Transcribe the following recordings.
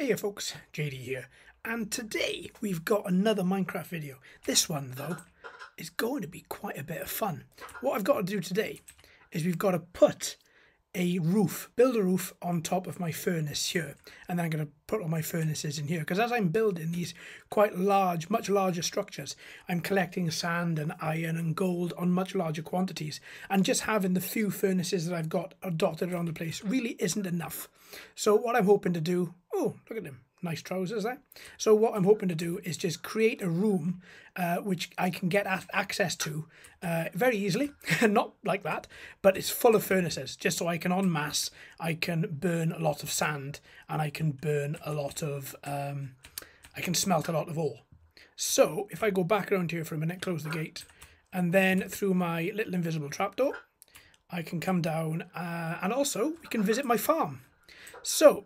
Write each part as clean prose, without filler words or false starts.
Hey folks, JD here, and today we've got another Minecraft video. This one though is going to be quite a bit of fun. What I've got to do today is we've got to put a roof, build a roof on top of my furnace here, and then I'm going to put all my furnaces in here, because as I'm building these quite large, much larger structures, I'm collecting sand and iron and gold on much larger quantities, and just having the few furnaces that I've got dotted around the place really isn't enough. So what I'm hoping to do, oh look at him, nice trousers there. So what I'm hoping to do is just create a room which I can get access to very easily, not like that, but it's full of furnaces, just so I can en masse, I can burn a lot of sand, and I can burn a lot of, I can smelt a lot of ore. So if I go back around here for a minute, close the gate, and then through my little invisible trapdoor, I can come down and also we can visit my farm. So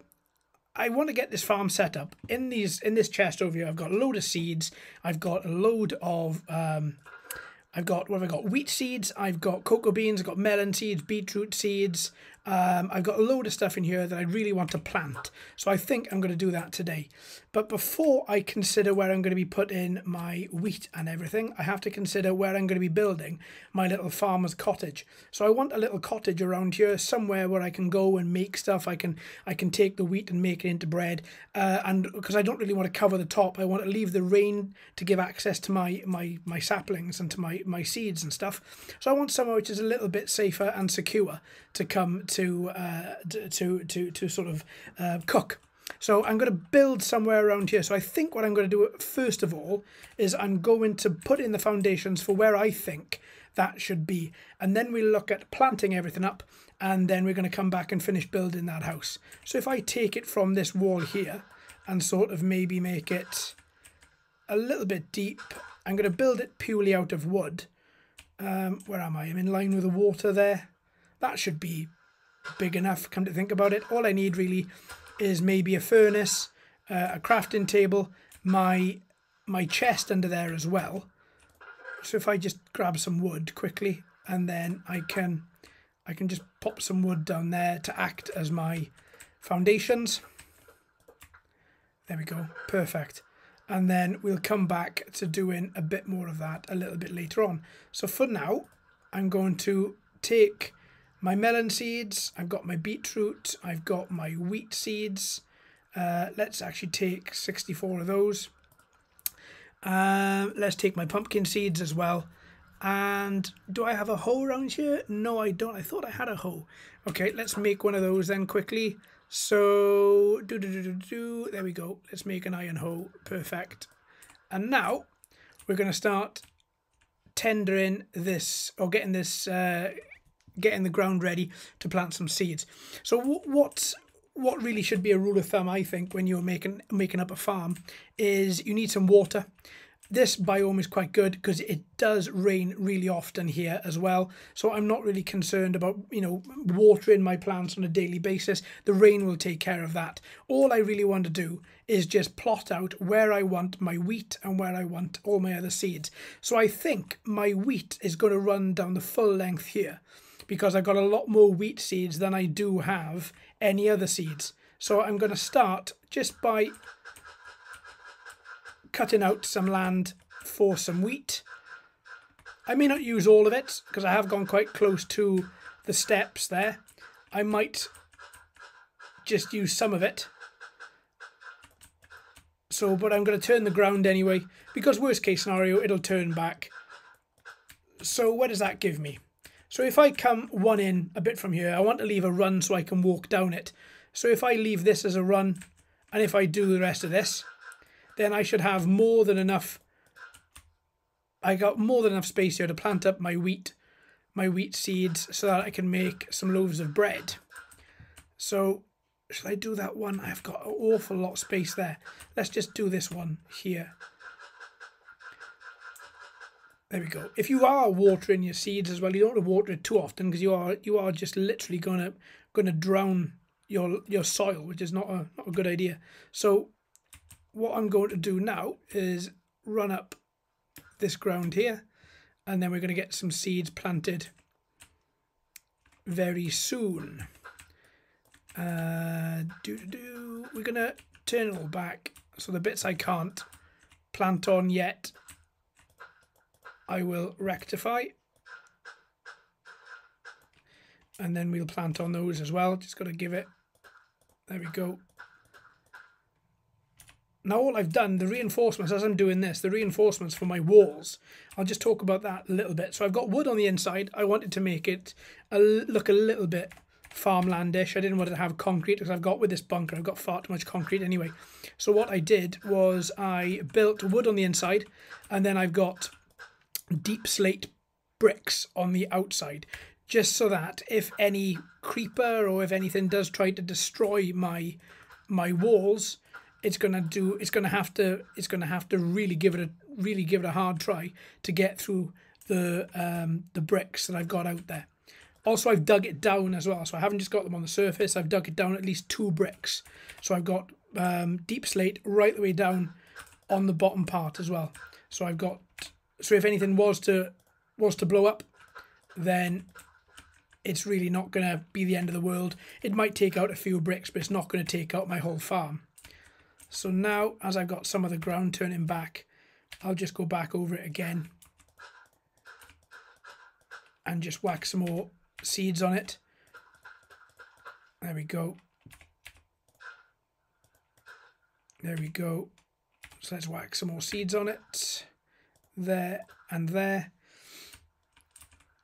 I want to get this farm set up. In this chest over here, I've got a load of seeds. I've got a load of I've got, what have I got? Wheat seeds. I've got cocoa beans. I've got melon seeds, beetroot seeds. I've got a load of stuff in here that I really want to plant. So I think I'm going to do that today. But before I consider where I'm going to be putting my wheat and everything, I have to consider where I'm going to be building my little farmer's cottage. So I want a little cottage around here, somewhere where I can go and make stuff. I can take the wheat and make it into bread. And because I don't really want to cover the top, I want to leave the rain to give access to my saplings and to my seeds and stuff. So I want somewhere which is a little bit safer and secure to come to sort of cook. So I'm going to build somewhere around here. So I think what I'm going to do first of all is I'm going to put in the foundations for where I think that should be, and then we'll look at planting everything up, and then we're going to come back and finish building that house. So if I take it from this wall here and sort of maybe make it a little bit deep, I'm going to build it purely out of wood. Where am I? I'm in line with the water there. That should be big enough, come to think about it. All I need really is maybe a furnace, a crafting table, my chest under there as well. So if I just grab some wood quickly, and then I can just pop some wood down there to act as my foundations. There we go, perfect. And then we'll come back to doing a bit more of that a little bit later on. So for now, I'm going to take my melon seeds, I've got my beetroot, I've got my wheat seeds. Let's actually take 64 of those. Let's take my pumpkin seeds as well. And do I have a hoe around here? No, I don't. I thought I had a hoe. Okay, let's make one of those then quickly. So, there we go. Let's make an iron hoe. Perfect. And now we're going to start tendering this, or getting this, getting the ground ready to plant some seeds. So what really should be a rule of thumb, I think, when you're making up a farm, is you need some water. This biome is quite good because it does rain really often here as well. So I'm not really concerned about, watering my plants on a daily basis. The rain will take care of that. All I really want to do is just plot out where I want my wheat and where I want all my other seeds. So I think my wheat is going to run down the full length here, because I've got a lot more wheat seeds than I do have any other seeds. So I'm going to start just by cutting out some land for some wheat. I may not use all of it because I have gone quite close to the steps there. I might just use some of it. So, but I'm going to turn the ground anyway, because worst case scenario, it'll turn back. So what does that give me? So if I come one in a bit from here, I want to leave a run so I can walk down it. So if I leave this as a run, and if I do the rest of this, then I should have more than enough. I got more than enough space here to plant up my wheat seeds, so that I can make some loaves of bread. So should I do that one? I've got an awful lot of space there. Let's just do this one here. There we go. If you are watering your seeds as well, you don't want to water it too often, because you are just literally gonna drown your soil, which is not a good idea. So what I'm going to do now is run up this ground here, and then we're going to get some seeds planted very soon. We're going to turn it all back. So the bits I can't plant on yet, I will rectify. And then we'll plant on those as well. Just got to give it. There we go. Now all I've done, the reinforcements, as I'm doing this, the reinforcements for my walls, I'll just talk about that a little bit. So I've got wood on the inside. I wanted to make it look a little bit farmlandish. I didn't want it to have concrete because I've got, with this bunker, I've got far too much concrete anyway. So what I did was I built wood on the inside, and then I've got deep slate bricks on the outside, just so that if any creeper or if anything does try to destroy my walls, it's gonna have to really give it a hard try to get through the bricks that I've got out there. Also, I've dug it down as well, so I haven't just got them on the surface. I've dug it down at least 2 bricks, so I've got deep slate right the way down on the bottom part as well. So I've got, so if anything was to blow up, then it's really not going to be the end of the world. It might take out a few bricks, but it's not going to take out my whole farm. So now, as I've got some of the ground turning back, I'll just go back over it again and just whack some more seeds on it. There we go. There we go. So let's whack some more seeds on it. There and there.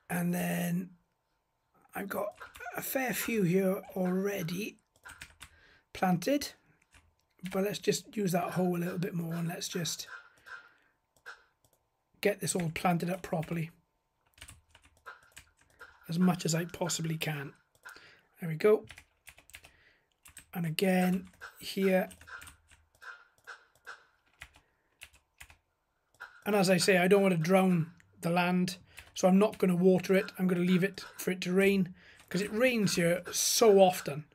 And then I've got a fair few here already planted. But let's just use that hoe a little bit more, and let's just get this all planted up properly as much as I possibly can. There we go. And again here. And as I say, I don't want to drown the land, so I'm not going to water it. I'm going to leave it for it to rain, because it rains here so often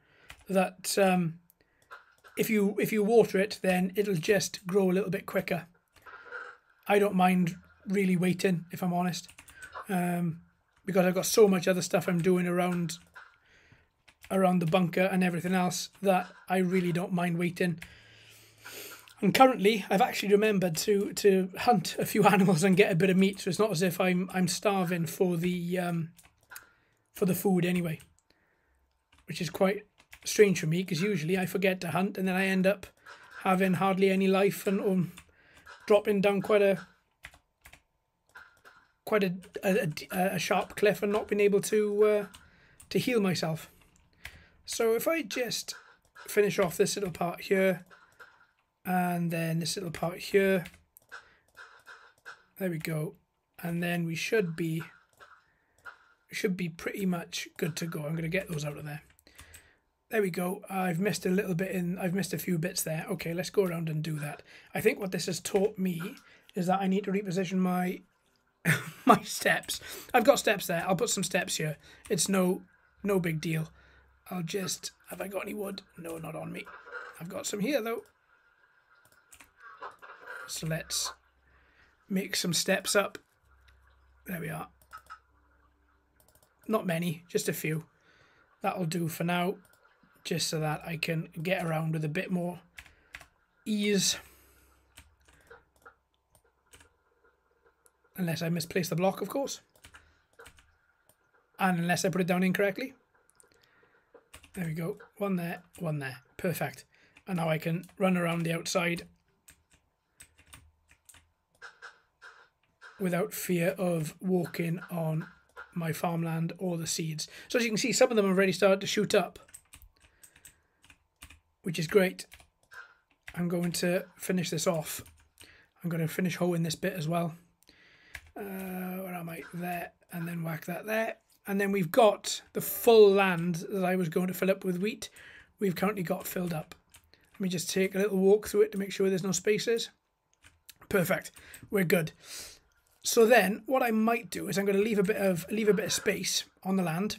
that if you water it, then it'll just grow a little bit quicker. I don't mind really waiting, if I'm honest, because I've got so much other stuff I'm doing around the bunker and everything else that I really don't mind waiting. And currently, I've actually remembered to hunt a few animals and get a bit of meat, so it's not as if I'm starving for the food anyway, which is quite strange for me, because usually I forget to hunt and then I end up having hardly any life and dropping down quite a sharp cliff and not being able to heal myself. So if I just finish off this little part here and then this little part here, there we go, and then we should be pretty much good to go. I'm going to get those out of there. There we go. I've missed a few bits there. Okay, let's go around and do that. I think what this has taught me is that I need to reposition my my steps. I've got steps there. I'll put some steps here. It's no big deal. I'll just, have I got any wood? No, not on me. I've got some here though. So let's make some steps up. There we are. Not many, just a few. That'll do for now, just so that I can get around with a bit more ease. Unless I misplace the block, of course. And unless I put it down incorrectly. There we go. One there, one there. Perfect. And now I can run around the outside without fear of walking on my farmland or the seeds. So as you can see, some of them have already started to shoot up, which is great. I'm going to finish this off. I'm going to finish hoeing this bit as well. Where am I? There. And then whack that there. And then we've got the full land that I was going to fill up with wheat. We've currently got filled up. Let me just take a little walk through it to make sure there's no spaces. Perfect. We're good. So then what I might do is I'm going to leave a bit of space on the land,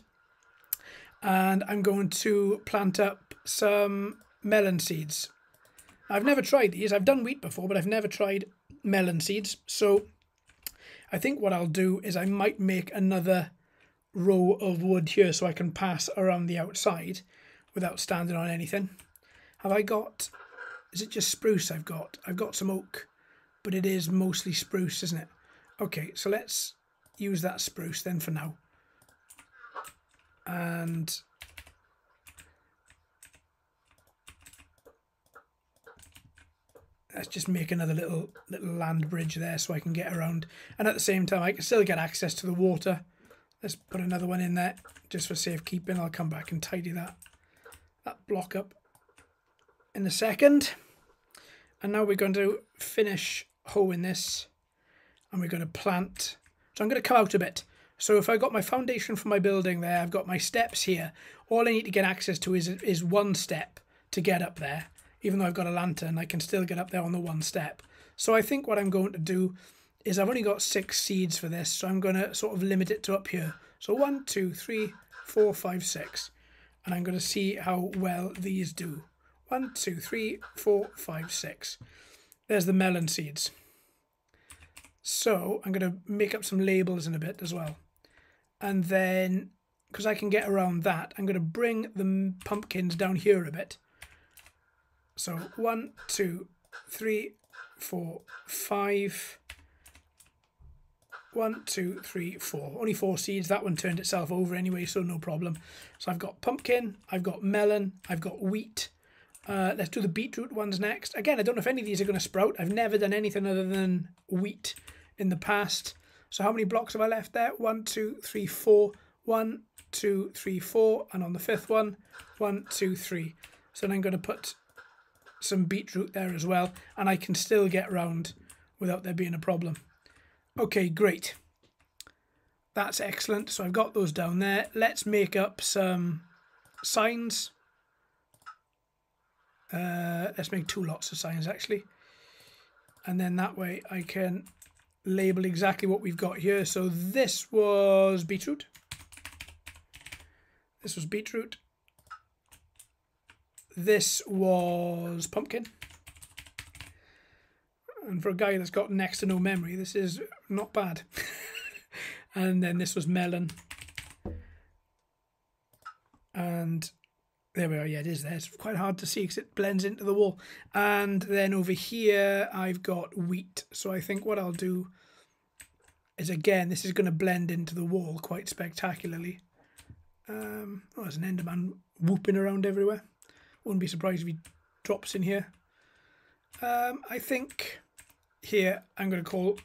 and I'm going to plant up some melon seeds. I've never tried these. I've done wheat before, but I've never tried melon seeds. So I think what I'll do is I might make another row of wood here so I can pass around the outside without standing on anything. Have I got Is it just spruce I've got? I've got some oak, but it is mostly spruce, isn't it? Okay, so let's use that spruce then for now. And let's just make another little land bridge there so I can get around. And at the same time, I can still get access to the water. Let's put another one in there just for safekeeping. I'll come back and tidy that block up in a second. And now we're going to finish hoeing this, and we're going to plant. So I'm going to come out a bit. So if I got my foundation for my building there, I've got my steps here. All I need to get access to is one step to get up there. Even though I've got a lantern, I can still get up there on the one step. So I think what I'm going to do is I've only got 6 seeds for this, so I'm going to sort of limit it to up here. So 1, 2, 3, 4, 5, 6. And I'm going to see how well these do. 1, 2, 3, 4, 5, 6. There's the melon seeds. So I'm going to make up some labels in a bit as well. And then, because I can get around that, I'm going to bring the pumpkins down here a bit. So 1, 2, 3, 4, 5. 1, 2, 3, 4. Only 4 seeds. That one turned itself over anyway, so no problem. So I've got pumpkin, I've got melon, I've got wheat. Let's do the beetroot ones next. Again, I don't know if any of these are going to sprout. I've never done anything other than wheat in the past. So how many blocks have I left there? 1, 2, 3, 4. 1, 2, 3, 4. And on the 5th one, 1, 2, 3. So then I'm going to put some beetroot there as well. And I can still get around without there being a problem. Okay, great. That's excellent. So I've got those down there. Let's make up some signs. Let's make 2 lots of signs actually. And then that way I can label exactly what we've got here. So this was beetroot. This was beetroot. This was pumpkin. And for a guy that's got next to no memory, this is not bad. And then this was melon. And there we are. Yeah, it is there. It's quite hard to see because it blends into the wall. And then over here, I've got wheat. So I think what I'll do is, again, this is going to blend into the wall quite spectacularly. Oh, there's an Enderman whooping around everywhere. Wouldn't be surprised if he drops in here. I think here I'm going to call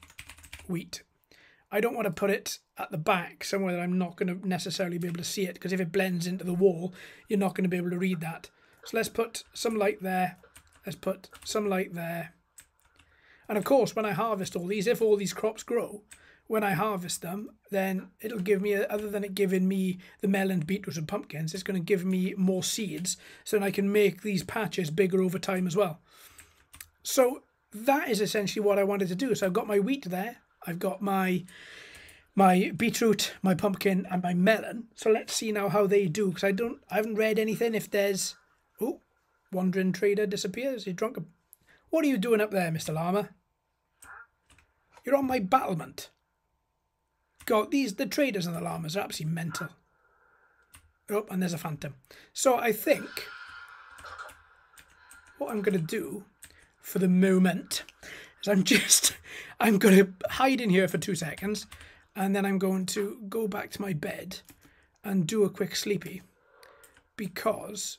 wheat. I don't want to put it at the back somewhere that I'm not going to necessarily be able to see it, because if it blends into the wall, you're not going to be able to read that. So let's put some light there. Let's put some light there. And of course, when I harvest all these, if all these crops grow, when I harvest them, then it'll give me, other than it giving me the melon, beetroot and pumpkins, it's going to give me more seeds so that I can make these patches bigger over time as well. So that is essentially what I wanted to do. So I've got my wheat there. I've got my beetroot, my pumpkin and my melon. So let's see now how they do, because I haven't read anything. If there's, oh, wandering trader disappears. He's drunk. What are you doing up there, Mr. Llama? You're on my battlement. God, the traders and the llamas are absolutely mental. Oh, and there's a phantom. So I think what I'm going to do for the moment is I'm going to hide in here for 2 seconds, and then I'm going to go back to my bed and do a quick sleepy, because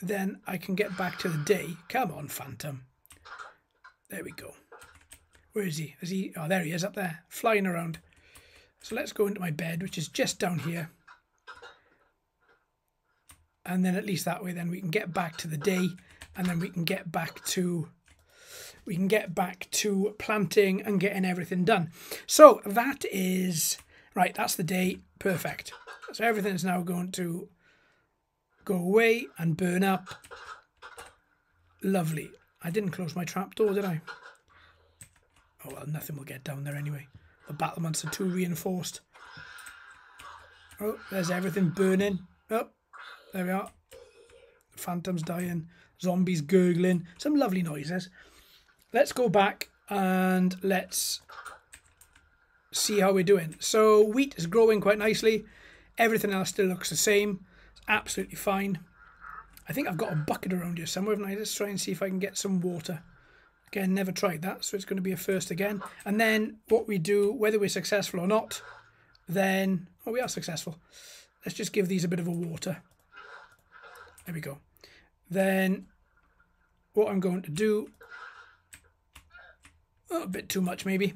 then I can get back to the day. Come on, phantom. There we go. Where is he? Oh, there he is up there, flying around. So let's go into my bed, which is just down here. And then at least that way then we can get back to the day, and then we can get back to planting and getting everything done. So that is right, that's the day. Perfect. So everything's now going to go away and burn up. Lovely. I didn't close my trapdoor, did I? Oh well, nothing will get down there anyway. The battlements are too reinforced. Oh, there's everything burning. Oh, there we are. Phantoms dying. Zombies gurgling. Some lovely noises. Let's go back and let's see how we're doing. So wheat is growing quite nicely. Everything else still looks the same. It's absolutely fine. I think I've got a bucket around here somewhere, and let's try and see if I can get some water. Again, never tried that, so it's going to be a first again. And then what we do, whether we're successful or not, then... Oh, we are successful. Let's just give these a bit of a water. There we go. Then what I'm going to do... Oh, a bit too much maybe.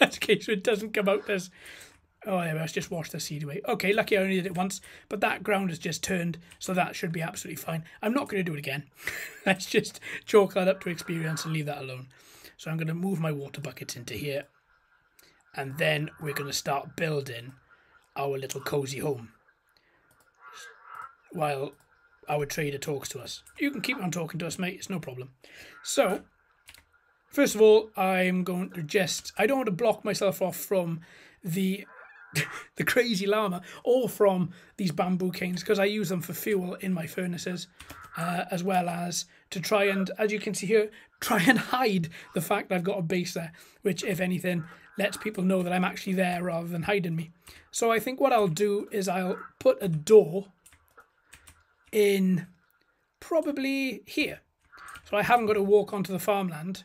In case it doesn't come out as... Oh, yeah, let's just wash the seed away. Okay, lucky I only did it once, but that ground has just turned, so that should be absolutely fine. I'm not going to do it again. Let's just chalk that up to experience and leave that alone. So I'm going to move my water buckets into here, and then we're going to start building our little cozy home while our trader talks to us. You can keep on talking to us, mate. It's no problem. So, first of all, I'm going to just... I don't want to block myself off from the crazy llama or from these bamboo canes, because I use them for fuel in my furnaces, as well as to try and, as you can see here, try and hide the fact that I've got a base there, which, if anything, lets people know that I'm actually there rather than hiding me. So I think what I'll do is I'll put a door in probably here. So I haven't got to walk onto the farmland.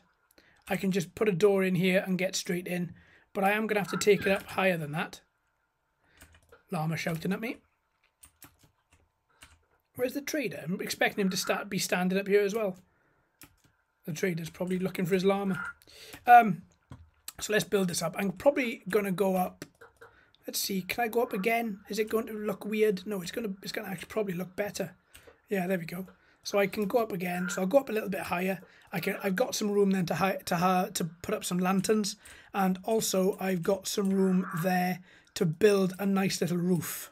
I can just put a door in here and get straight in, but I am going to have to take it up higher than that. Llama shouting at me. Where's the trader? I'm expecting him to be standing up here as well. The trader's probably looking for his llama. So let's build this up. I'm probably going to go up. Let's see. Can I go up again? Is it going to look weird? No, it's going to actually probably look better. Yeah, there we go. So I can go up again. So I'll go up a little bit higher. I've got some room then to put up some lanterns, and also I've got some room there to build a nice little roof.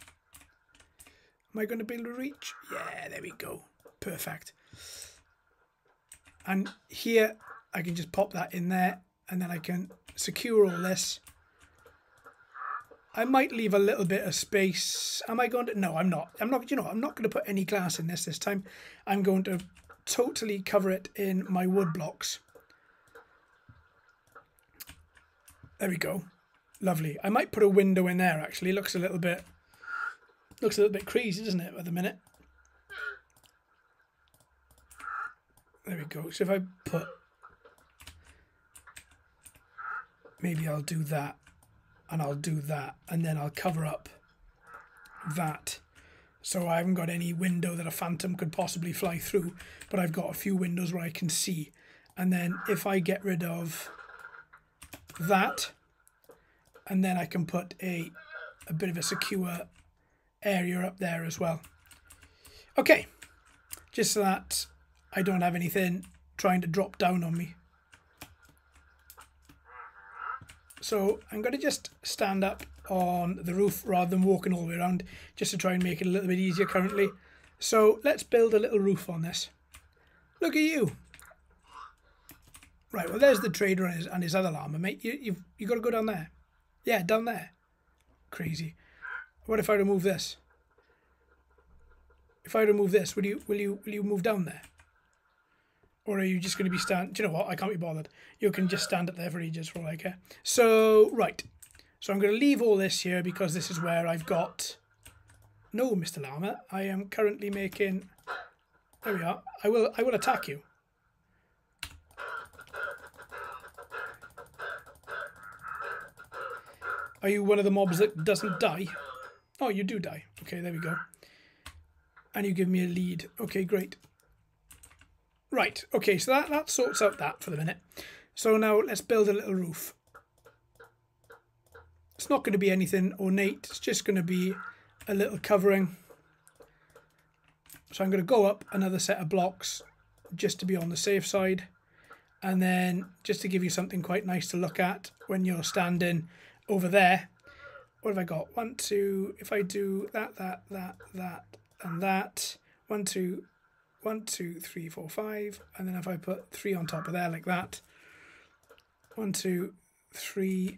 Am I going to be able to reach? Yeah, there we go. Perfect. And here I can just pop that in there, and then I can secure all this. I might leave a little bit of space. Am I going to? No, I'm not. I'm not. You know, I'm not going to put any glass in this time. I'm going to totally cover it in my wood blocks. There we go. Lovely. I might put a window in there. Actually, looks a little bit crazy, doesn't it, at the minute? There we go. So if I put, maybe I'll do that, and I'll do that, and then I'll cover up that. So I haven't got any window that a phantom could possibly fly through, but I've got a few windows where I can see. And then if I get rid of that, and then I can put a bit of a secure area up there as well. Okay, just so that I don't have anything trying to drop down on me. So I'm going to just stand up on the roof rather than walking all the way around, just to try and make it a little bit easier currently. So let's build a little roof on this. Look at you. Right, well, there's the trader and his other llama, mate. You got to go down there. Yeah, down there. Crazy. What if I remove this? If I remove this, will you move down there? Or are you just going to be stand? Do you know what? I can't be bothered. You can just stand up there for ages for all I care. So, right. So I'm going to leave all this here because this is where I've got... No, Mr. Llama. I am currently making... There we are. I will attack you. Are you one of the mobs that doesn't die? Oh, you do die. Okay, there we go. And you give me a lead. Okay, great. Right, okay, so that sorts out that for the minute. So now let's build a little roof. It's not going to be anything ornate. It's just going to be a little covering. So I'm going to go up another set of blocks just to be on the safe side. And then just to give you something quite nice to look at when you're standing over there. What have I got? 1, 2, if I do that, and that. 1, 2, 1, 2, 3, 4, 5. And then if I put 3 on top of there like that. 1, 2, 3.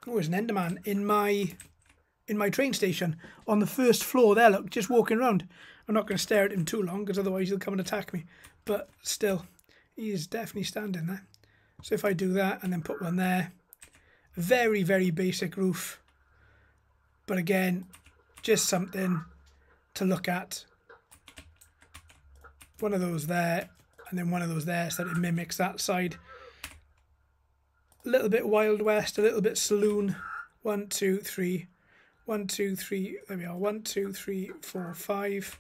Oh, there's an Enderman in my train station on the first floor there. Look, just walking around. I'm not going to stare at him too long because otherwise he'll come and attack me. But still, he is definitely standing there. So if I do that and then put one there, very, very basic roof. But again, just something to look at. One of those there, and then one of those there, so that it mimics that side. A little bit Wild West, a little bit Saloon. 1, 2, 3. 1, 2, 3. There we are. 1, 2, 3, 4, 5.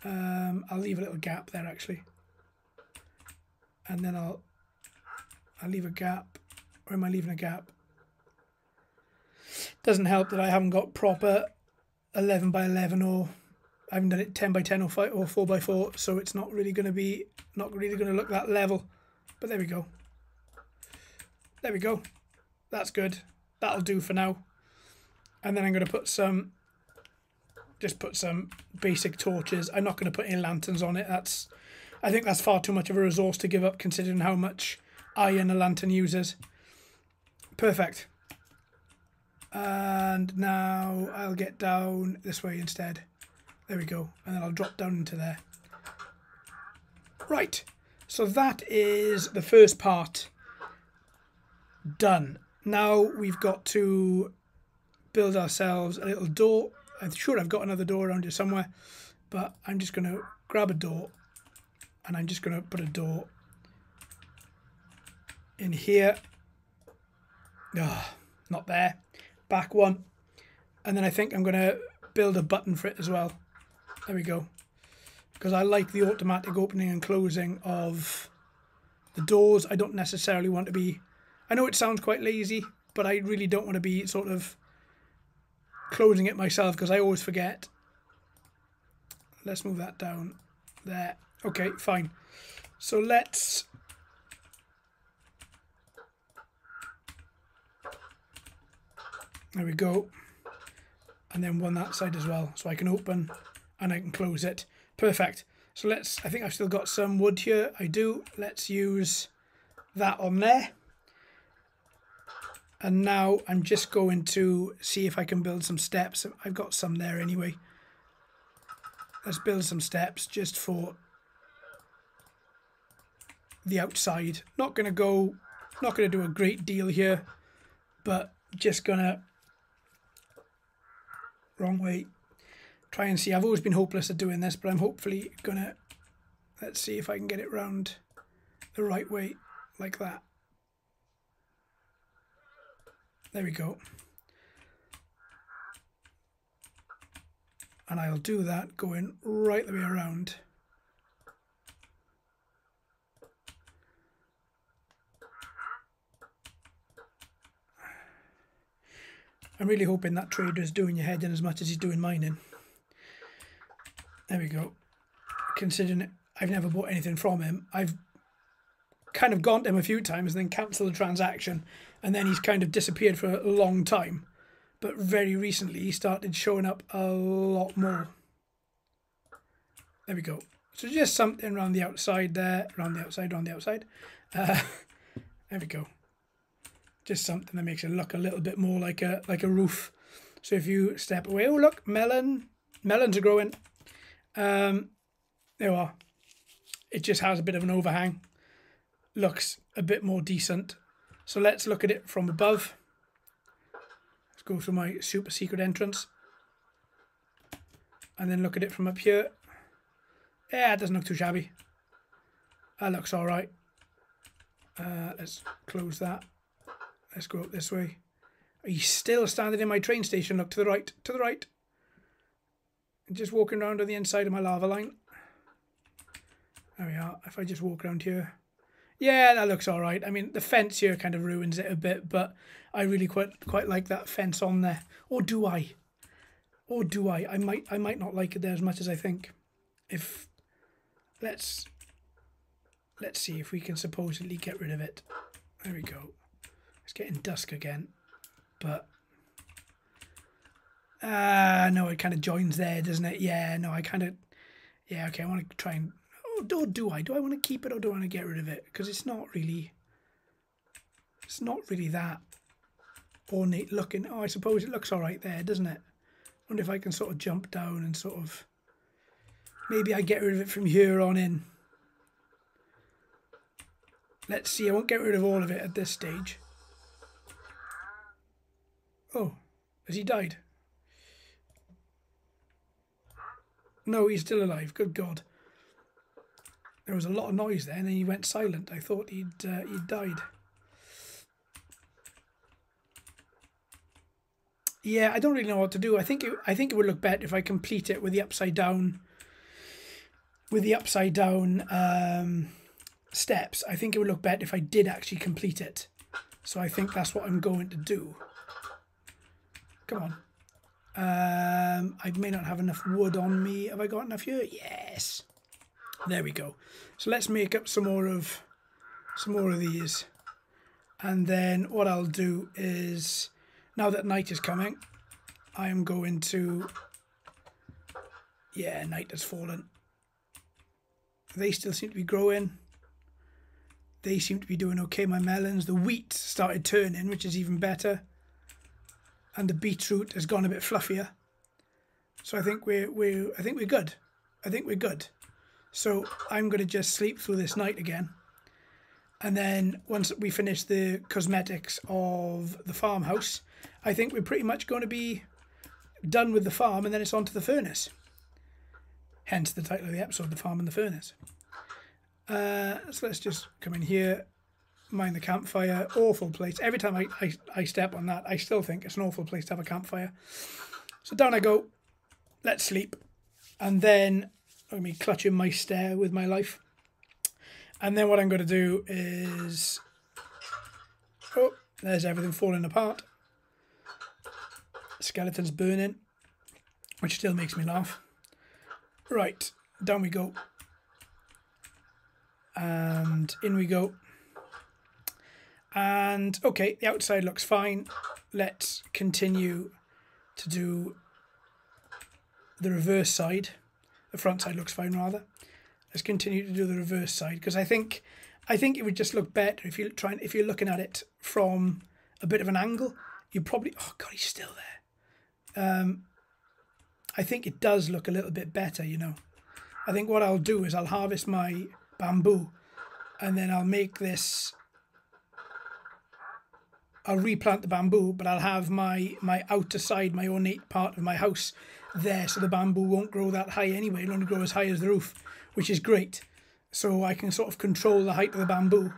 I'll leave a little gap there actually, and then I'll leave a gap. Where am I leaving a gap? Doesn't help that I haven't got proper 11 by 11, or I haven't done it 10 by 10 or 5 or 4 by 4, so it's not really going to look that level. But there we go. There we go. That's good. That'll do for now. And then I'm going to put some, just put some basic torches. I'm not going to put any lanterns on it. I think that's far too much of a resource to give up, considering how much iron a lantern uses. Perfect. And now I'll get down this way instead. There we go. And then I'll drop down into there. Right. So that is the first part done. Now we've got to build ourselves a little door. I'm sure I've got another door around here somewhere, but I'm just going to grab a door, and I'm just going to put a door in here. Not there. Back one. And then I think I'm going to build a button for it as well. There we go. Because I like the automatic opening and closing of the doors. I don't necessarily want to be... I know it sounds quite lazy, but I really don't want to be sort of closing it myself, because I always forget. Let's move that down there. Okay, fine. So let's... There we go. And then one that side as well, so I can open and I can close it. Perfect. So let's, I think I've still got some wood here. I do. Let's use that on there. And now I'm just going to see if I can build some steps. I've got some there anyway. Let's build some steps just for the outside. Not going to do a great deal here, but just going to... Wrong way. Try and see. I've always been hopeless at doing this, but I'm hopefully going to... Let's see if I can get it round the right way, like that. There we go. And I'll do that going right the way around. I'm really hoping that trader's doing your head in as much as he's doing mine in. There we go. Considering I've never bought anything from him, I've kind of gone to him a few times and then cancelled the transaction, and then he's kind of disappeared for a long time. But very recently he started showing up a lot more. There we go. So just something around the outside there, around the outside. There we go. Just something that makes it look a little bit more like a roof. So if you step away, oh look, melons are growing. There you are. It just has a bit of an overhang. Looks a bit more decent. So let's look at it from above. Let's go through my super secret entrance. And then look at it from up here. Yeah, it doesn't look too shabby. That looks alright. Let's close that. Let's go up this way. He's still standing in my train station. Look, to the right, to the right. Just walking around on the inside of my lava line. There we are. If I just walk around here. Yeah, that looks all right. I mean, the fence here kind of ruins it a bit, but I really quite like that fence on there. Or do I? Or do I? I might not like it there as much as I think. If let's see if we can supposedly get rid of it. There we go. It's getting dusk again, but no, it kind of joins there, doesn't it? Yeah, no, yeah, okay, I want to try and, do I want to keep it, or do I want to get rid of it? Because it's not really that ornate looking. Oh, I suppose it looks all right there, doesn't it? I wonder if I can sort of jump down and sort of, maybe I get rid of it from here on in. Let's see, I won't get rid of all of it at this stage. Oh, has he died? No, he's still alive. Good God. There was a lot of noise there, and then he went silent. I thought he'd died. Yeah, I don't really know what to do. I think it would look better if I complete it with the upside down. With the upside down steps. I think it would look better if I did actually complete it. So I think that's what I'm going to do. Come on. I may not have enough wood on me. Have I got enough here? Yes. There we go. So let's make up some more of these. And then what I'll do is, now that night is coming, I am going to... Yeah, night has fallen. They still seem to be growing. They seem to be doing okay, my melons. The wheat started turning, which is even better. And the beetroot has gone a bit fluffier. So I think we're good. I think we're good. So I'm going to just sleep through this night again. And then once we finish the cosmetics of the farmhouse, I think we're pretty much going to be done with the farm, and then it's on to the furnace. Hence the title of the episode, The Farm and the Furnace. So let's just come in here, mind the campfire. Awful place. Every time I step on that, I still think it's an awful place to have a campfire. So down I go. Let's sleep. And then I'm going to be clutching my stair with my life. And then what I'm going to do is... Oh, there's everything falling apart. Skeleton's burning, which still makes me laugh. Right, down we go. And in we go. And, okay, the outside looks fine. Let's continue to do the reverse side. The front side looks fine, rather. Let's continue to do the reverse side, because I think it would just look better if you're looking at it from a bit of an angle. You probably... Oh, God, he's still there. I think it does look a little bit better, you know. I think what I'll do is I'll harvest my bamboo, and then I'll make this... I'll replant the bamboo, but I'll have my outer side, my ornate part of my house there, so the bamboo won't grow that high anyway. It'll only grow as high as the roof, which is great. So I can sort of control the height of the bamboo,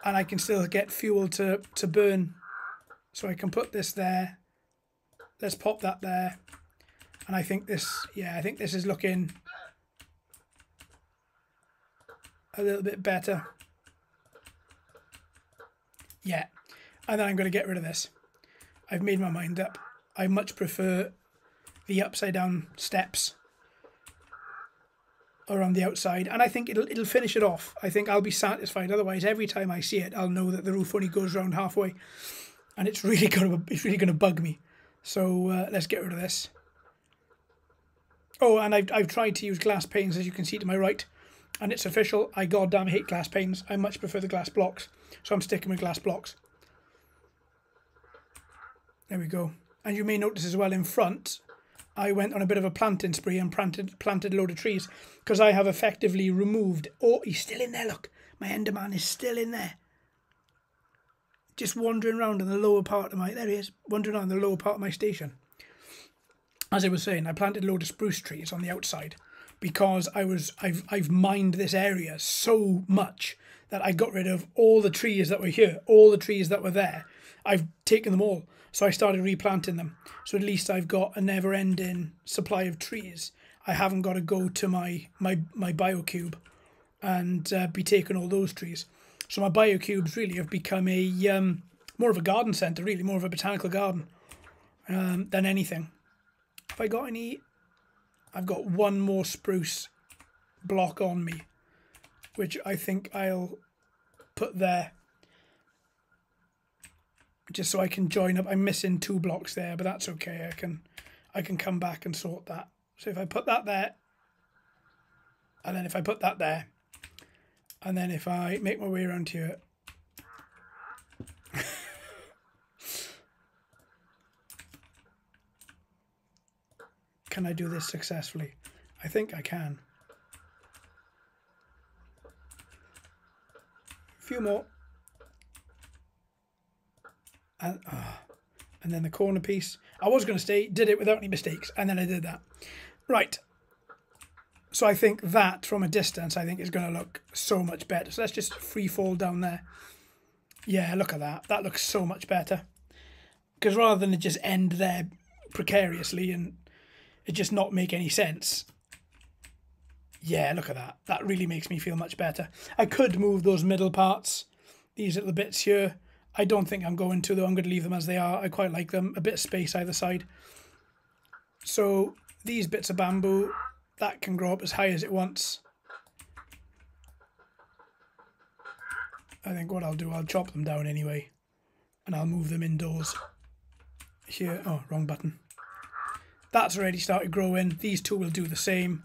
and I can still get fuel to burn. So I can put this there. Let's pop that there. And I think this, yeah, I think this is looking a little bit better. Yeah. And then I'm going to get rid of this. I've made my mind up. I much prefer the upside down steps around the outside, and I think it'll finish it off. I think I'll be satisfied. Otherwise, every time I see it, I'll know that the roof only goes around halfway, and it's really gonna bug me. So let's get rid of this. Oh, and I've tried to use glass panes, as you can see to my right, and it's official. I goddamn hate glass panes. I much prefer the glass blocks, so I'm sticking with glass blocks. There we go. And you may notice as well in front, I went on a bit of a planting spree and planted a load of trees, because I have effectively removed... Oh, he's still in there, look. My Enderman is still in there. Just wandering around in the lower part of my... There he is, wandering around the lower part of my station. As I was saying, I planted a load of spruce trees on the outside, because I've mined this area so much that I got rid of all the trees that were here, all the trees that were there. I've taken them all. So I started replanting them. So at least I've got a never-ending supply of trees. I haven't got to go to my biocube and be taking all those trees. So my biocubes really have become a more of a garden centre, really, more of a botanical garden than anything. Have I got any? I've got one more spruce block on me, which I think I'll put there. Just so I can join up. I'm missing 2 blocks there, but that's okay. I can come back and sort that. So if I put that there, and then if I put that there, and then if I make my way around here, can I do this successfully? I think I can. A few more. And then the corner piece. I was going to say, did it without any mistakes, and then I did that. Right. So I think that from a distance, I think is going to look so much better. So let's just free fall down there. Yeah, look at that. That looks so much better. Because rather than it just end there precariously and it just not make any sense. Yeah, look at that. That really makes me feel much better. I could move those middle parts, these little bits here. I don't think I'm going to, though. I'm going to leave them as they are. I quite like them. A bit of space either side. So these bits of bamboo, that can grow up as high as it wants. I think what I'll do, I'll chop them down anyway. And I'll move them indoors. Here, oh, wrong button. That's already started growing. These two will do the same.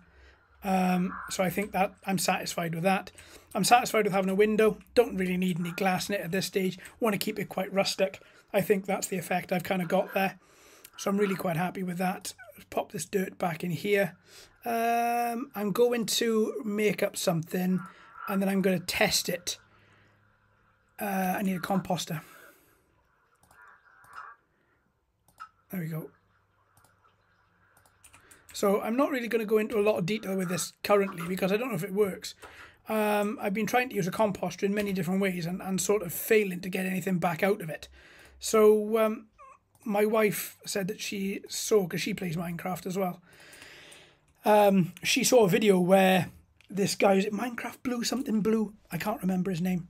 So I think that I'm satisfied with that. I'm satisfied with having a window. Don't really need any glass in it at this stage. Want to keep it quite rustic. I think that's the effect I've kind of got there. So I'm really quite happy with that. Pop this dirt back in here. I'm going to make up something and then I'm going to test it. I need a composter. There we go. So I'm not really going to go into a lot of detail with this currently because I don't know if it works. I've been trying to use a composter in many different ways and sort of failing to get anything back out of it. So my wife said that she saw, because she plays Minecraft as well, she saw a video where this guy, is it Minecraft Blue, something Blue? I can't remember his name.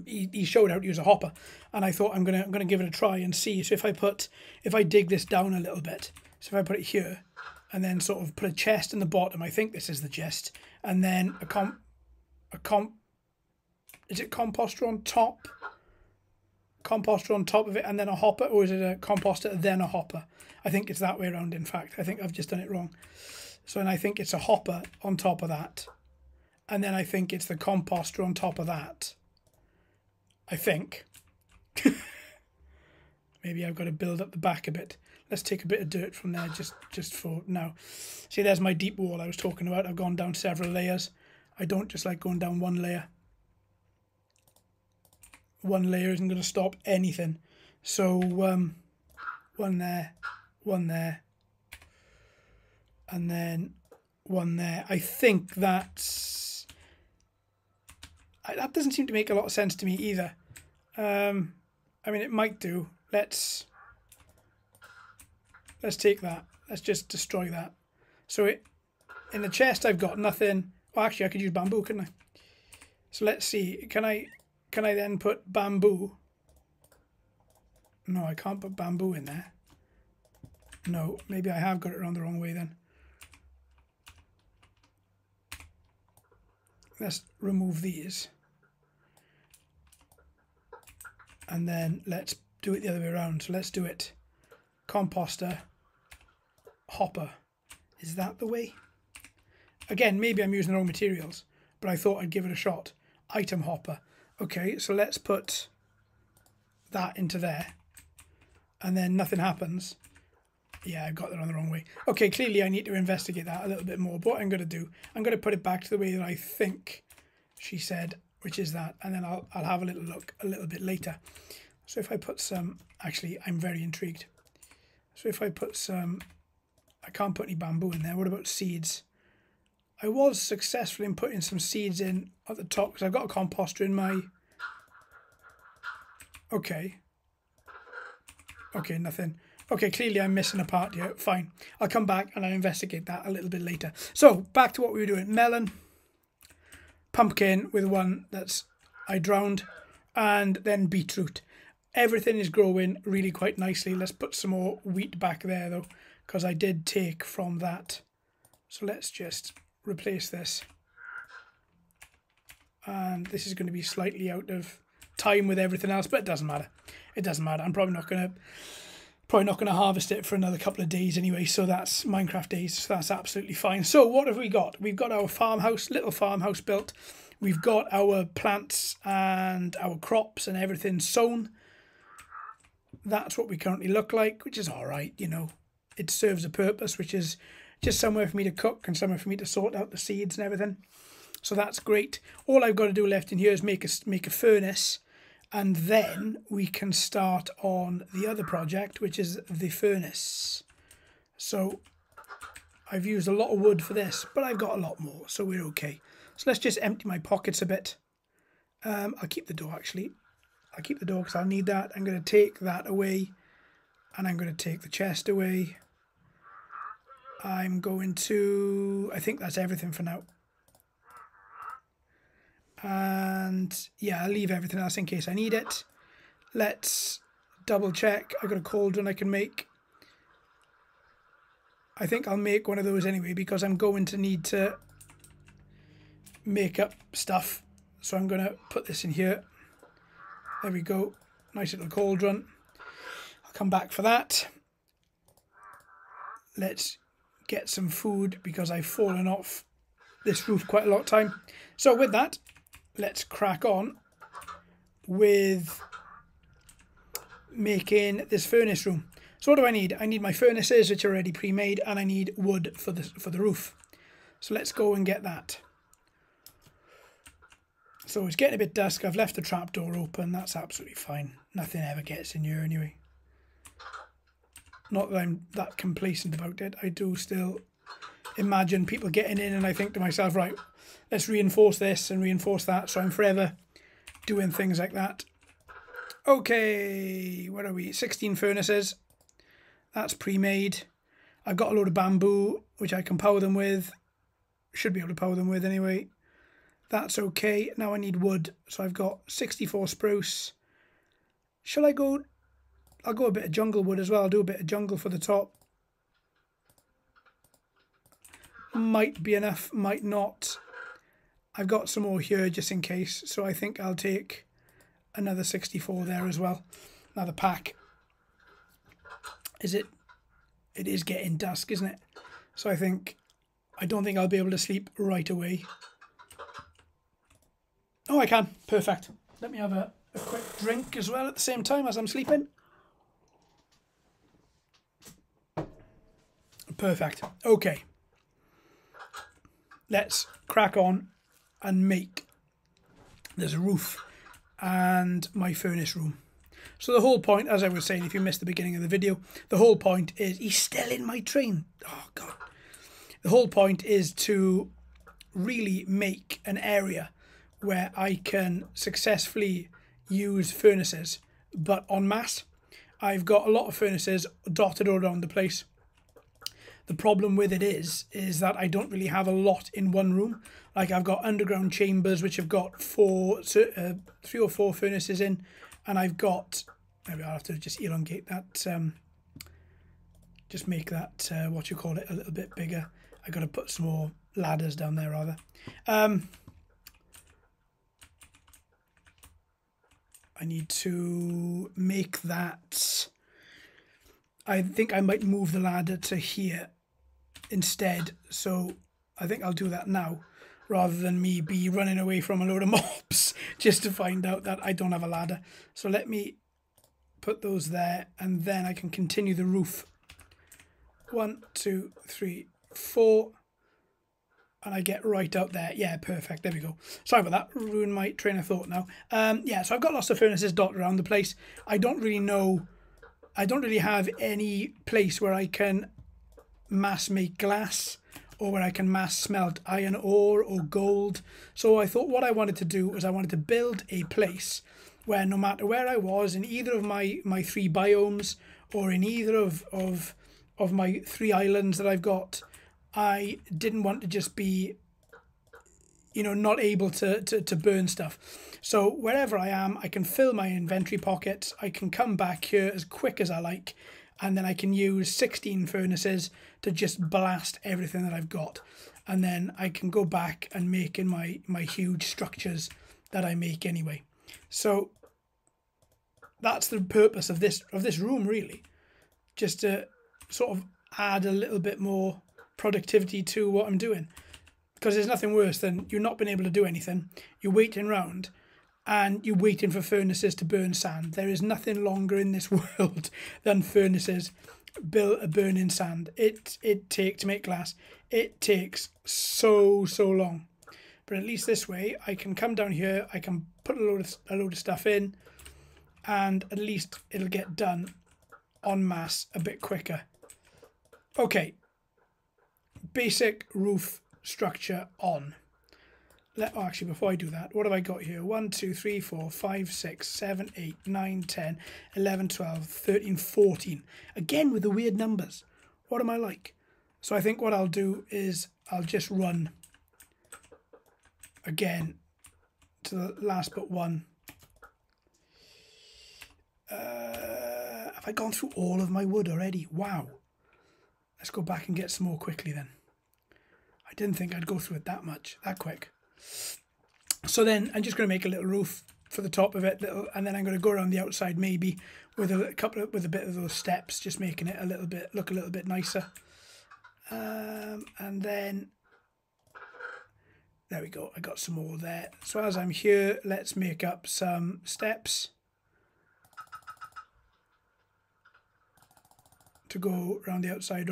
He showed how to use a hopper, and I thought I'm gonna give it a try and see. So if I dig this down a little bit, so if I put it here, and then sort of put a chest in the bottom, I think this is the chest, and then is it composter on top? Composter on top of it, and then a hopper, or is it a composter then a hopper? I think it's that way around. In fact, I think I've just done it wrong. So, and I think it's a hopper on top of that, and then I think it's the composter on top of that. I think. Maybe I've got to build up the back a bit. Let's take a bit of dirt from there just for now. See, there's my deep wall I was talking about. I've gone down several layers. I don't just like going down one layer. One layer isn't going to stop anything. So one there, and then one there. I think that doesn't seem to make a lot of sense to me either. I mean, it might do. Let's take that. Let's just destroy that. So in the chest I've got nothing. Well, actually I could use bamboo, couldn't I? So let's see. Can I then put bamboo? No, I can't put bamboo in there. No, maybe I have got it around the wrong way then. Let's remove these. And then let's do it the other way around. So let's do it composter, hopper. Is that the way? Again, maybe I'm using the wrong materials, but I thought I'd give it a shot. Item hopper. Okay, so let's put that into there. And then nothing happens. Yeah, I got that on the wrong way. Okay, clearly I need to investigate that a little bit more. But what I'm going to do, I'm going to put it back to the way that I think she said, which is that. And then I'll have a little look a little bit later. So if I put some, actually, I'm very intrigued. So if I put some, I can't put any bamboo in there. What about seeds? I was successful in putting some seeds in at the top because I've got a composter in my... Okay. Okay, nothing. Okay, clearly I'm missing a part here. Fine. I'll come back and I'll investigate that a little bit later. So, back to what we were doing. Melon, pumpkin with one that's I drowned, and then beetroot. Everything is growing really quite nicely. Let's put some more wheat back there though, because I did take from that. So let's just replace this. And this is going to be slightly out of time with everything else, but it doesn't matter. It doesn't matter. I'm probably not going to harvest it for another couple of days anyway, so that's Minecraft days, so that's absolutely fine. So what have we got? We've got our farmhouse, little farmhouse built. We've got our plants and our crops and everything sown. That's what we currently look like, which is all right, you know. It serves a purpose, which is just somewhere for me to cook and somewhere for me to sort out the seeds and everything. So that's great. All I've got to do left in here is make a furnace, and then we can start on the other project, which is the furnace. So I've used a lot of wood for this, but I've got a lot more, so we're okay. So let's just empty my pockets a bit. I'll keep the door, actually. I'll keep the door because I'll need that. I'm going to take that away, and I'm going to take the chest away. I'm going to... I think that's everything for now. And yeah, I'll leave everything else in case I need it. Let's double check. I've got a cauldron I can make. I think I'll make one of those anyway because I'm going to need to make up stuff. So I'm going to put this in here. There we go. Nice little cauldron. I'll come back for that. Let's get some food because I've fallen off this roof quite a lot of time. So with that, let's crack on with making this furnace room. So what do I need? I need my furnaces, which are already pre-made, and I need wood for the roof. So let's go and get that. So it's getting a bit dusk. I've left the trapdoor open. That's absolutely fine. Nothing ever gets in here anyway. Not that I'm that complacent about it. I do still imagine people getting in, and I think to myself, right, let's reinforce this and reinforce that. So I'm forever doing things like that. Okay, where are we? 16 furnaces. That's pre-made. I've got a load of bamboo, which I can power them with. Should be able to power them with anyway. That's okay. Now I need wood. So I've got 64 spruce. Shall I go... I'll go a bit of jungle wood as well. I'll do a bit of jungle for the top. Might be enough, might not. I've got some more here just in case. So I think I'll take another 64 there as well. Another pack. It is getting dusk, isn't it? So I don't think I'll be able to sleep right away. Oh, I can. Perfect. Let me have a quick drink as well at the same time as I'm sleeping. Perfect. Okay. Let's crack on and make this roof and my furnace room. So the whole point, as I was saying, if you missed the beginning of the video, the whole point is... He's still in my train. Oh, God. The whole point is to really make an area where I can successfully use furnaces, but en masse. I've got a lot of furnaces dotted all around the place. The problem with it is that I don't really have a lot in one room. Like I've got underground chambers, which have got 3 or 4 furnaces in. And I've got, maybe I'll have to just elongate that, just make that, what you call it, a little bit bigger. I've got to put some more ladders down there rather. I need to make that, I think I might move the ladder to here instead. So I think I'll do that now rather than me be running away from a load of mobs just to find out that I don't have a ladder. So let me put those there and then I can continue the roof. 1, 2, 3, 4. And I get right out there. Yeah, perfect. There we go. Sorry about that. Ruined my train of thought now. Yeah, so I've got lots of furnaces dotted around the place. I don't really have any place where I can mass make glass or where I can mass smelt iron ore or gold. So I thought what I wanted to do was I wanted to build a place where no matter where I was in either of my 3 biomes or in either of my 3 islands that I've got, I didn't want to just be, you know, not able to burn stuff. So wherever I am, I can fill my inventory pockets. I can come back here as quick as I like. And then I can use 16 furnaces to just blast everything that I've got. And then I can go back and make in my huge structures that I make anyway. So that's the purpose of this room, really. Just to sort of add a little bit more productivity to what I'm doing. Because there's nothing worse than you not being able to do anything. You're waiting around and you're waiting for furnaces to burn sand. There is nothing longer in this world than furnaces burning sand. To make glass, it takes so long. But at least this way, I can come down here, I can put a load of stuff in, and at least it'll get done en masse a bit quicker. Okay, basic roof structure on. Oh, actually, before I do that, what have I got here? 1, 2, 3, 4, 5, 6, 7, 8, 9, 10, 11, 12, 13, 14. Again, with the weird numbers. What am I like? So I think what I'll do is I'll just run again to the last but one. Have I gone through all of my wood already? Wow. Let's go back and get some more quickly then. I didn't think I'd go through it that quick. So then I'm just going to make a little roof for the top of it, and then I'm going to go around the outside maybe with with a bit of those steps, just making it look a little bit nicer. And then there we go. I got some more there. So as I'm here, let's make up some steps to go around the outside,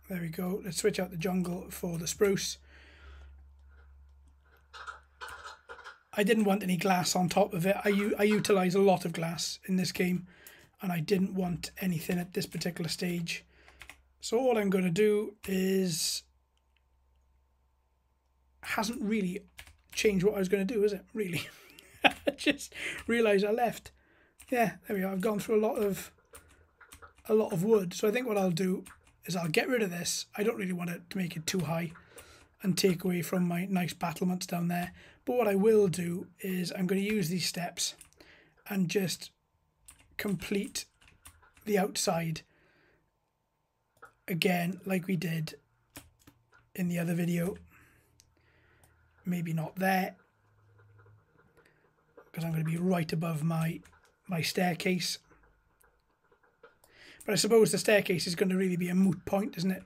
There we go. Let's switch out the jungle for the spruce. I didn't want any glass on top of it. I utilise a lot of glass in this game, and I didn't want anything at this particular stage. So all I'm going to do is... hasn't really changed what I was going to do, is it? Really? I just realised I left. Yeah, there we go. I've gone through a lot of wood. So I think what I'll do is I'll get rid of this. I don't really want it to make it too high and take away from my nice battlements down there. But what I will do is I'm going to use these steps and just complete the outside again like we did in the other video. Maybe not there, because I'm going to be right above my staircase. But I suppose the staircase is going to really be a moot point, isn't it?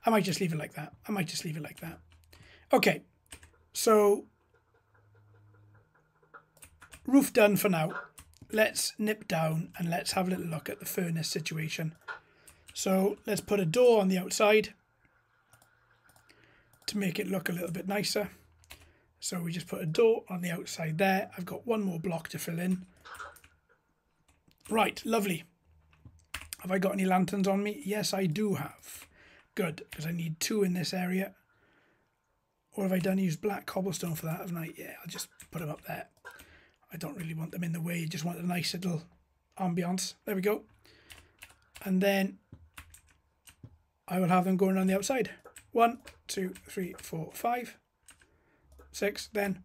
I might just leave it like that. Okay, so roof done for now. Let's nip down and let's have a little look at the furnace situation. So let's put a door on the outside to make it look a little bit nicer. So we just put a door on the outside there. I've got one more block to fill in. Right, lovely. Have I got any lanterns on me? Yes, I do have. Good, because I need 2 in this area. Or have I done use black cobblestone for that, haven't I? Yeah, I'll just put them up there. I don't really want them in the way. I just want a nice little ambience. There we go. And then I will have them going on the outside. 1, 2, 3, 4, 5. 6 then.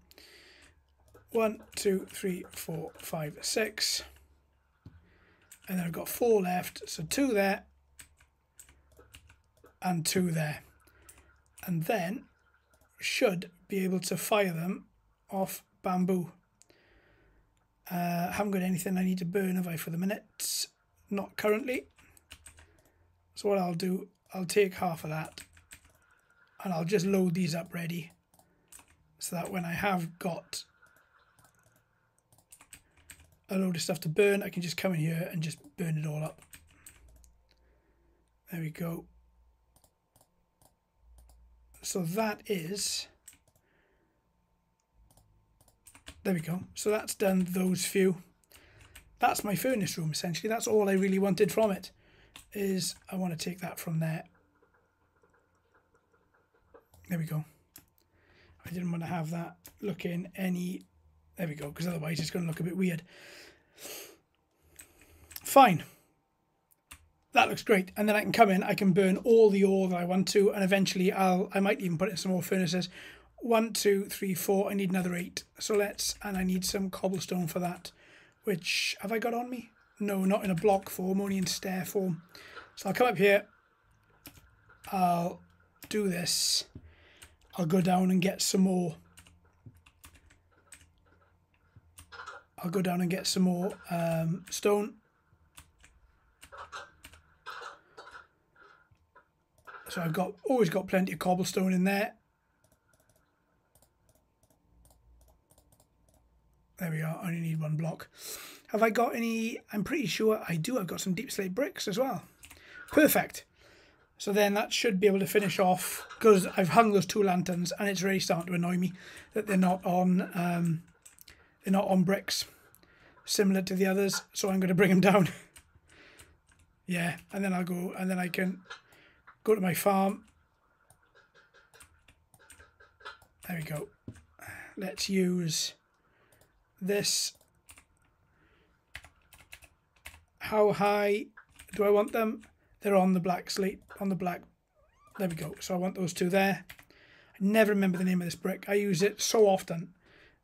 1, 2, 3, 4, 5, 6. And then I've got 4 left. So 2 there. And 2 there. And then should be able to fire them off bamboo. Haven't got anything I need to burn, have I, for the minute? Not currently. So what I'll do, I'll take half of that and I'll just load these up ready, so that when I have got a load of stuff to burn, I can just come in here and just burn it all up. There we go. So that is... there we go. So that's done those few. That's my furnace room, essentially. That's all I really wanted from it, is I want to take that from there. There we go. I didn't want to have that looking any... there we go, because otherwise it's going to look a bit weird. Fine. That looks great. And then I can come in, I can burn all the ore that I want to, and eventually I might even put in some more furnaces. 1, 2, 3, 4. I need another 8. So let's... and I need some cobblestone for that. Which, have I got on me? No, not in a block form, only in stair form. So I'll come up here. I'll do this. I'll go down and get some more. I'll go down and get some more stone. So I've always got plenty of cobblestone in there. There we are, I only need 1 block. Have I got any? I'm pretty sure I do. I've got some deep slate bricks as well. Perfect. So then that should be able to finish off, because I've hung those 2 lanterns and it's really starting to annoy me that they're not on bricks, similar to the others. So I'm going to bring them down. Yeah, and then I'll go, and then I can go to my farm. There we go. Let's use this. How high do I want them? They're on the black slate, on the black. There we go. So I want those two there. I never remember the name of this brick. I use it so often.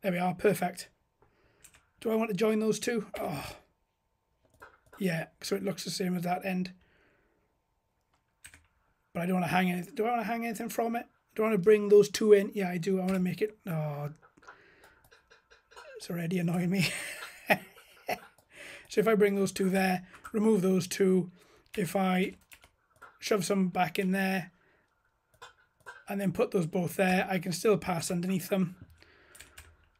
There we are. Perfect. Do I want to join those two? Oh. Yeah, so it looks the same as that end. But I don't want to hang anything. Do I want to hang anything from it? Do I want to bring those two in? Yeah, I do. I want to make it... Oh, it's already annoying me. So if I bring those two there, remove those two, if I shove some back in there and then put those both there, I can still pass underneath them.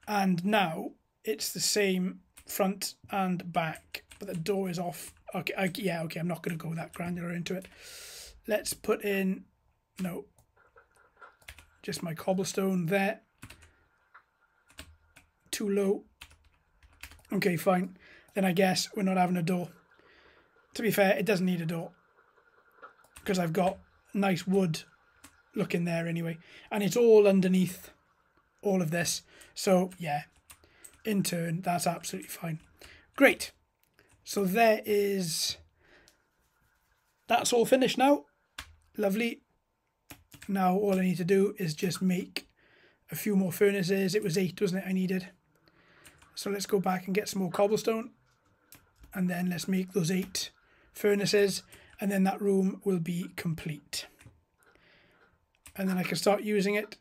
And now it's the same front and back, but the door is off. Okay, okay, I'm not going to go that granular into it. Let's put in, no, just my cobblestone there. Too low. Okay, fine. Then I guess we're not having a door. To be fair, it doesn't need a door because I've got nice wood looking there anyway. And it's all underneath all of this. So, yeah, in turn, that's absolutely fine. Great. So there is... That's all finished now. Lovely. Now all I need to do is just make a few more furnaces. It was 8, wasn't it, I needed? So let's go back and get some more cobblestone. And then let's make those 8 furnaces. And then that room will be complete. And then I can start using it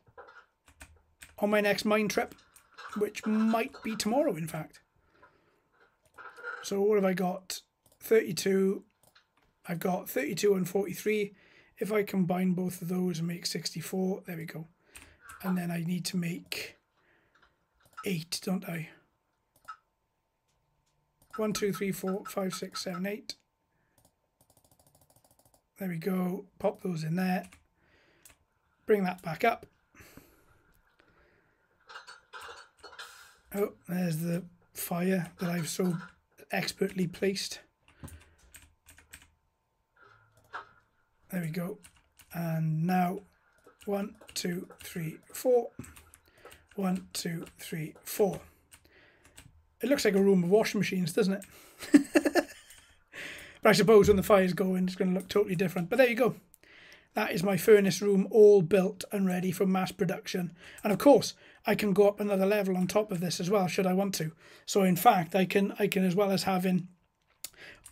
on my next mine trip, which might be tomorrow, in fact. So what have I got? 32. I've got 32 and 43. If I combine both of those and make 64, there we go. And then I need to make 8, don't I? 1, 2, 3, 4, 5, 6, 7, 8. There we go. Pop those in there. Bring that back up. Oh, there's the fire that I've so expertly placed. There we go. And now 1, 2, 3, 4. 1, 2, 3, 4. It looks like a room of washing machines, doesn't it? But I suppose when the fire's going, it's going to look totally different. But there you go. That is my furnace room all built and ready for mass production. And of course, I can go up another level on top of this as well, should I want to. So in fact, I can as well as having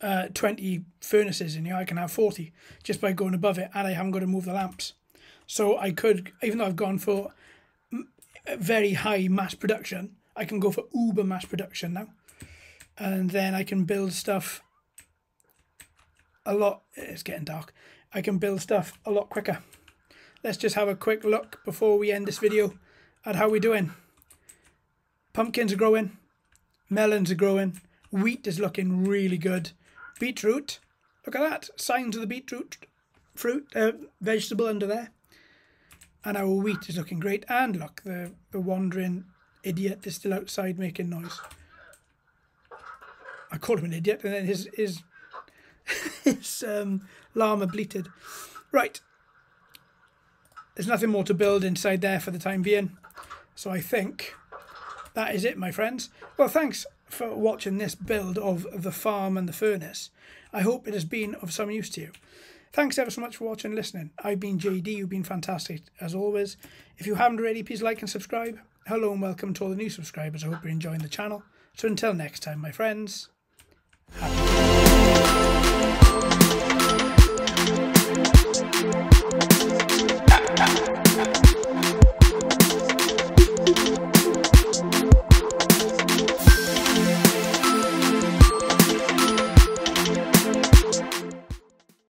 20 furnaces in here, I can have 40 just by going above it, and I haven't got to move the lamps. So I could, even though I've gone for very high mass production, I can go for uber mass production now. And then I can build stuff a lot. It's getting dark. I can build stuff a lot quicker. Let's just have a quick look before we end this video at how we're doing. Pumpkins are growing. Melons are growing. Wheat is looking really good. Beetroot. Look at that. Signs of the beetroot fruit, vegetable under there. And our wheat is looking great. And look, the wandering idiot is still outside making noise. I called him an idiot, and then his llama bleated. Right. There's nothing more to build inside there for the time being. So I think that is it, my friends. Well, thanks for watching this build of the farm and the furnace. I hope it has been of some use to you. Thanks ever so much for watching and listening. I've been JD. You've been fantastic as always. If you haven't already, please like and subscribe. Hello and welcome to all the new subscribers. I hope you're enjoying the channel. So until next time, my friends, happy